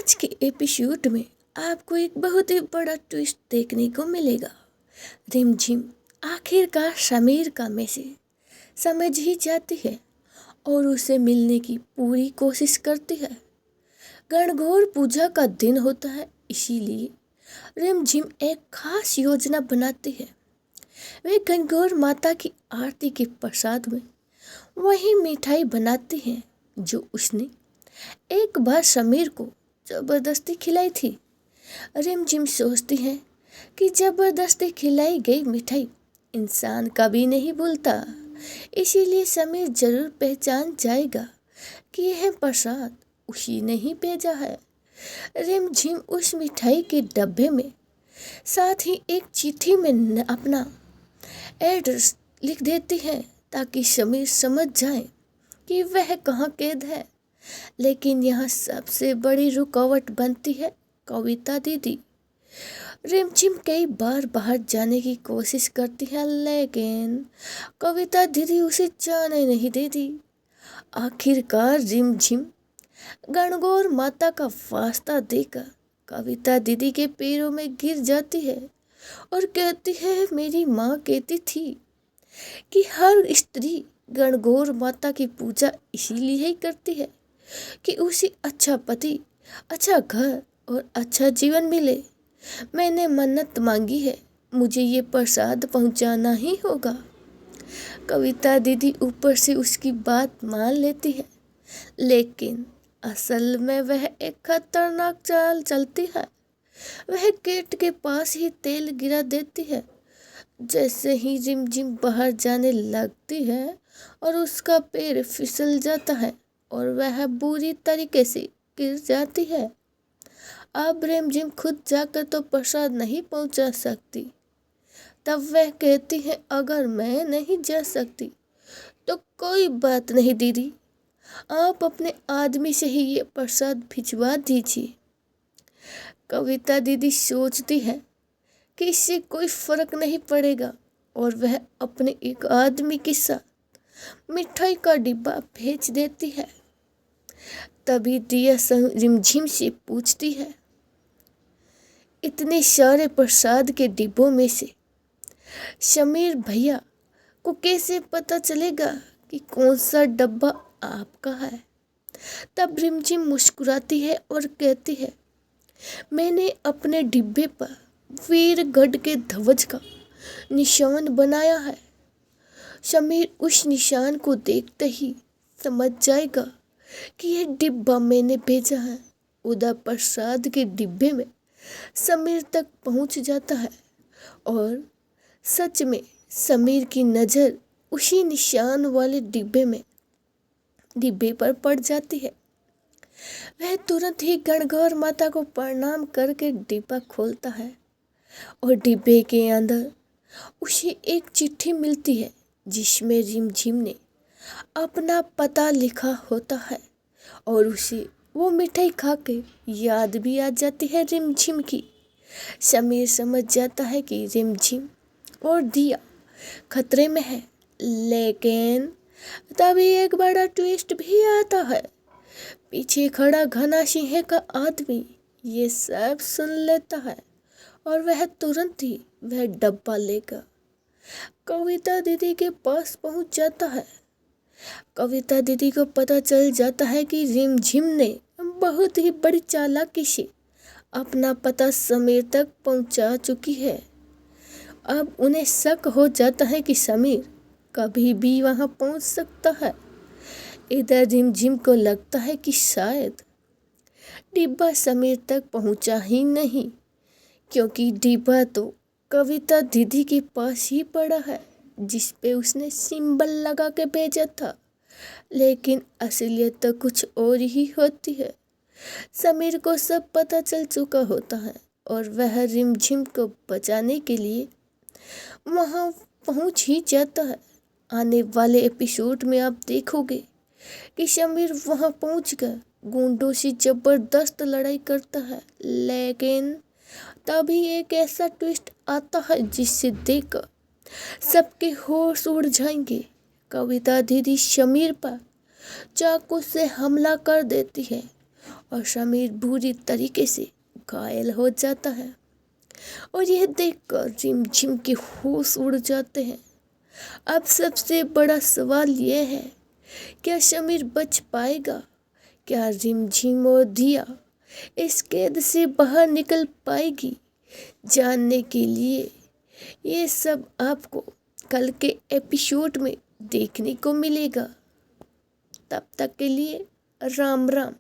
आज के एपिसोड में आपको एक बहुत ही बड़ा ट्विस्ट देखने को मिलेगा। रिमझिम आखिरकार समीर का मैसेज समझ ही जाती है और उसे मिलने की पूरी कोशिश करती है। गणगौर पूजा का दिन होता है, इसीलिए रिमझिम एक खास योजना बनाती है। वे गणगौर माता की आरती के प्रसाद में वही मिठाई बनाती है जो उसने एक बार समीर को जबरदस्ती खिलाई थी। रिमझिम सोचती है कि जबरदस्ती खिलाई गई मिठाई इंसान कभी नहीं भूलता, इसीलिए समीर जरूर पहचान जाएगा कि यह प्रसाद उसी ने ही भेजा है। रिमझिम उस मिठाई के डब्बे में साथ ही एक चिट्ठी में अपना एड्रेस लिख देती है ताकि समीर समझ जाए कि वह कहाँ कैद है। लेकिन यहाँ सबसे बड़ी रुकावट बनती है कविता दीदी। रिमझिम कई बार बाहर जाने की कोशिश करती है, लेकिन कविता दीदी उसे जाने नहीं देती। आखिरकार रिमझिम गणगौर माता का वास्ता देकर कविता दीदी के पैरों में गिर जाती है और कहती है, मेरी माँ कहती थी कि हर स्त्री गणगौर माता की पूजा इसीलिए ही करती है कि उसे अच्छा पति, अच्छा घर और अच्छा जीवन मिले। मैंने मन्नत मांगी है, मुझे ये प्रसाद पहुंचाना ही होगा। कविता दीदी ऊपर से उसकी बात मान लेती है, लेकिन असल में वह एक खतरनाक चाल चलती है। वह गेट के पास ही तेल गिरा देती है। जैसे ही रिमझिम बाहर जाने लगती है और उसका पैर फिसल जाता है और वह बुरी तरीके से गिर जाती है। अब रिमझिम खुद जाकर तो प्रसाद नहीं पहुंचा सकती। तब वह कहती है, अगर मैं नहीं जा सकती तो कोई बात नहीं दीदी, आप अपने आदमी से ही ये प्रसाद भिजवा दीजिए। कविता दीदी सोचती है कि इससे कोई फर्क नहीं पड़ेगा और वह अपने एक आदमी के साथ मिठाई का डिब्बा भेज देती है। तभी दिया रिमझिम से पूछती है, इतने सारे प्रसाद के डिब्बों में से समीर भैया को कैसे पता चलेगा कि कौन सा डब्बा आपका है? तब रिमझिम मुस्कुराती है और कहती है, मैंने अपने डिब्बे पर वीरगढ़ के ध्वज का निशान बनाया है। समीर उस निशान को देखते ही समझ जाएगा कि यह डिब्बा मैंने भेजा है। उधर प्रसाद के डिब्बे में समीर तक पहुंच जाता है और सच में समीर की नज़र उसी निशान वाले डिब्बे पर पड़ जाती है। वह तुरंत ही गणगौर माता को प्रणाम करके डिब्बा खोलता है और डिब्बे के अंदर उसे एक चिट्ठी मिलती है जिसमें रिमझिम ने अपना पता लिखा होता है और उसे वो मिठाई खा के याद भी आ जाती है रिमझिम की। समीर समझ जाता है कि रिमझिम और दिया खतरे में है, लेकिन तभी एक बड़ा ट्विस्ट भी आता है। पीछे खड़ा घना सिंह का आदमी ये सब सुन लेता है और वह तुरंत ही वह डब्बा लेकर कविता दीदी के पास पहुंच जाता है। कविता दीदी को पता चल जाता है कि रिमझिम ने बहुत ही बड़ी चालाकी से अपना पता समीर तक पहुंचा चुकी है। अब उन्हें शक हो जाता है कि समीर कभी भी वहां पहुंच सकता है। इधर रिमझिम को लगता है कि शायद डिब्बा समीर तक पहुंचा ही नहीं, क्योंकि डिब्बा तो कविता दीदी के पास ही पड़ा है जिस पे उसने सिंबल लगा के भेजा था। लेकिन असलियत तो कुछ और ही होती है। समीर को सब पता चल चुका होता है और वह रिमझिम को बचाने के लिए वहां पहुंच ही जाता है। आने वाले एपिसोड में आप देखोगे कि समीर वहां पहुंचकर गुंडों से जबरदस्त लड़ाई करता है, लेकिन तभी एक ऐसा ट्विस्ट आता है जिससे देखकर सबके होश उड़ जाएंगे। कविता दीदी समीर पर चाकू से हमला कर देती है और समीर बुरी तरीके से घायल हो जाता है और यह देखकर रिम झिम के होश उड़ जाते हैं। अब सबसे बड़ा सवाल यह है, क्या समीर बच पाएगा? क्या रिम झिम और दिया इस कैद से बाहर निकल पाएगी? जानने के लिए ये सब आपको कल के एपिसोड में देखने को मिलेगा। तब तक के लिए राम राम।